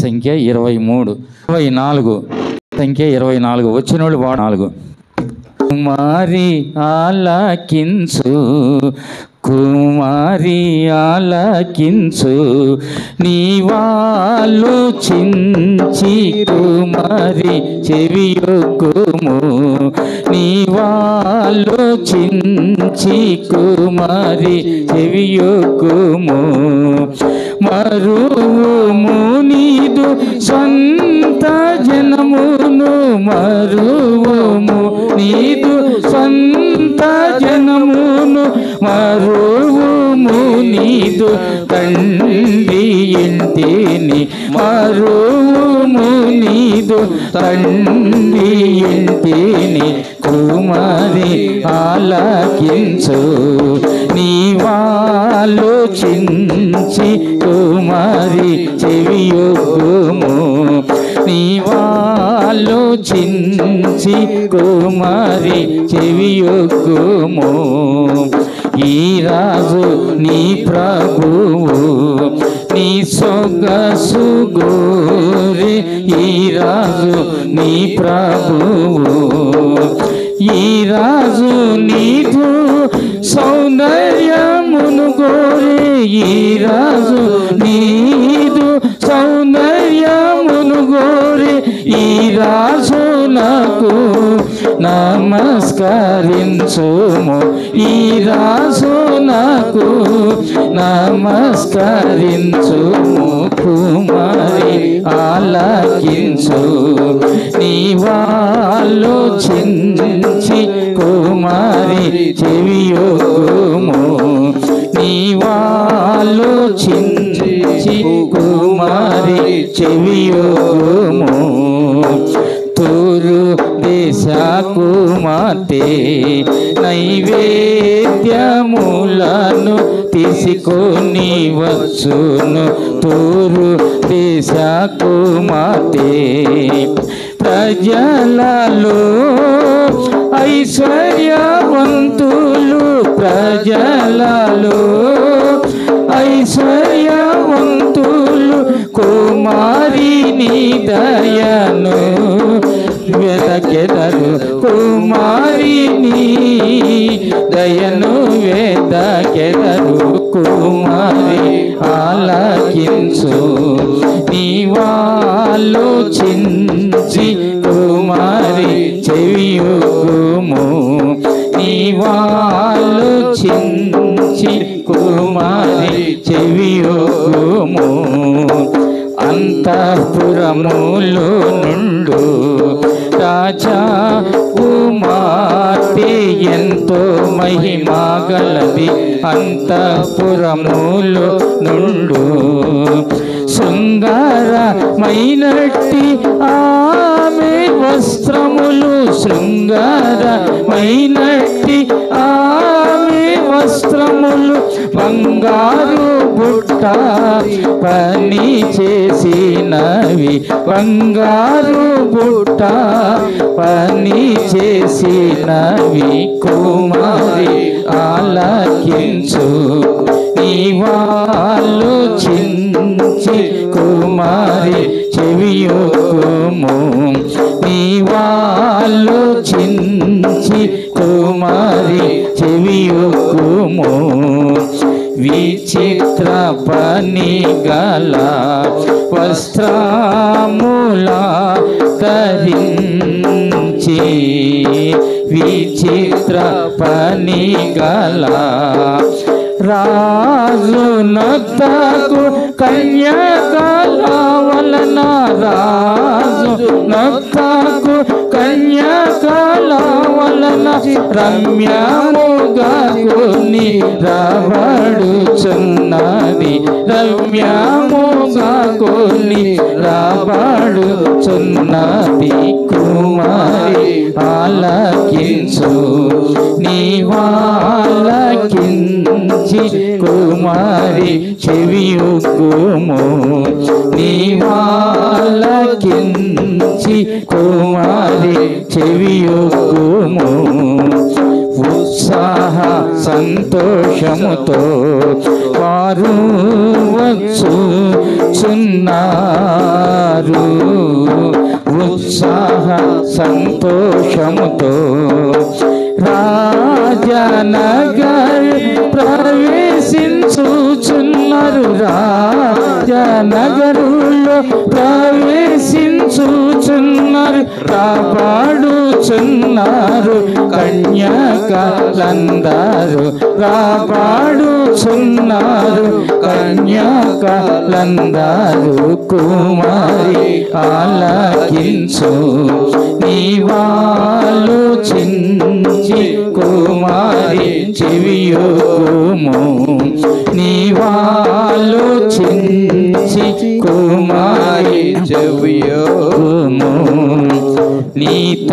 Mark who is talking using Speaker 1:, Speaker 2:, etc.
Speaker 1: సంఖ్య 23, 24 సంఖ్య 24 వచ్చినోళ్ళు 4. కుమారి ఆలకించు, కుమారి ఆలకించు, నీవాలోచించి కుమారి చెవియొగ్గుము, నీవాలోచించి కుమారి చెవియొగ్గుము. మరువుము నీదు సొంత జనమును, మరువుము నీదు సొంత జనమును, మరువుము నీదు తండ్రి ఇంటిని, మరువుము నీదు తండ్రి ఇంటిని. కుమారి ఆలకించు, నీవాలోచించి కుమారి చెవియొగ్గుము, నీవాలోచించి కుమారి చెవియొగ్గుము. ఈ రాజు నీ ప్రభువు, నీ సొగసు గోరే, ఈ రాజు నీ ప్రభువు, ఈ రాజు నీదు సౌందర్యమును గోరే, ఈ రాజు నీదు సౌందర్యమును గోరే. ఈ రాజు నాకు నమస్కరించుము, ఈ రాజు నాకు నమస్కరించుము. కుమారి ఆలకించు, నీవాలోచించి కుమారి చెవియొగ్గుము, నీవాలోచించి కుమారి చెవియొగ్గుము. తూరు దేశ కుమార్తె నైవేద్యములను తీసుకొని వచ్చును, తూరు దేశ కుమార్తె ప్రజలలో ఐశ్వర్యవంతులు, ప్రజలలో ఐశ్వర్యవంతులు కుమారి నీ దయను వెదకెదరు, కుమారి నీ దయను వెదకెదరు. కుమారి ఆలకించు, నీవాలోచించి కుమారి చెవియొగ్గుము, నీవాలోచించి కుమారి చెవియొగ్గుము. అంతఃపురములో నుండు రాజా కుమార్తె ఎంతో మహిమా గలది, అంతఃపురములో నుండు శృంగారమైనట్టి ఆమె వస్త్రములు, శృంగారమైనట్టి ఆమె వస్త్రములు, బంగారు బుట్ట పని చేసినవి, బంగారు బుట్ట పని చేసినవి. కుమారి ఆలకించు, నీవాలోచించి కుమారి చెవియొగ్గుము, నీవాలోచించి కుమారి చెవియొగ్గుము. విచిత్ర పని గల వస్త్రముల ధరించి, విచిత్ర పని గల రాజునొద్దకు కన్యకల వలన, రాజునొద్దకు కన్యకల వలన రమ్యముగా కొన్ని రాబడుచున్నది, రమ్యముగా కొన్ని రాబడుచున్నది. కుమారి ఆలకించు, నీవాలకించి కుమారి చెవియొగ్గుము, నీవాలకించి కుమారి చెవియొగ్గుము. ఉత్సాహ సంతోషముతో వారు వచ్చుచున్నారు. ఉత్సాహ సంతోషముతో రాజనగర్ ప్రవేశించుచున్నారు. రాజనగరులో ప్రవేశించుచున్నారు. రాపాడుచున్నారు కన్యకలందరూ. రాపాడుచున్నారు కన్యకలందరూ. కుమారి ఆలకించు నీవాలోచించి కుమారి చెవియొగ్గుము. నీవాలోచించి కుమారి చెవియొగ్గుము. నీ